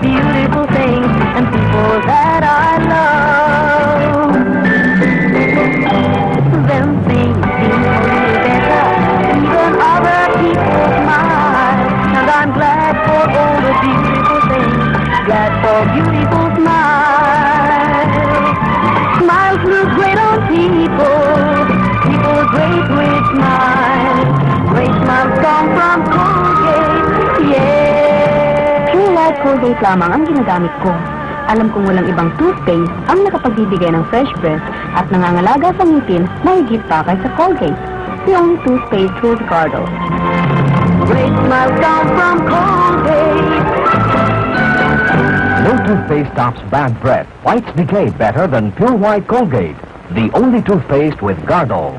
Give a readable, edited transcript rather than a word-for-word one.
beautiful things and people that I love. Then things seem a little better, even other people smile. And I'm glad for all the beautiful things, glad for beautiful smiles. Smiles look great on people, people great with smiles. Great smiles come from Colgate, yeah. Pure White Colgate lamang ang ginagamit ko. Alam kong walang ibang toothpaste ang nakapagbibigay ng fresh breath at nangangalaga sa ngipin na higit pa kay sa Colgate. The only toothpaste with Ricardo. Great smiles come from Colgate. No toothpaste stops bad breath. Whites decay better than Pure White Colgate. The only toothpaste with Gardol.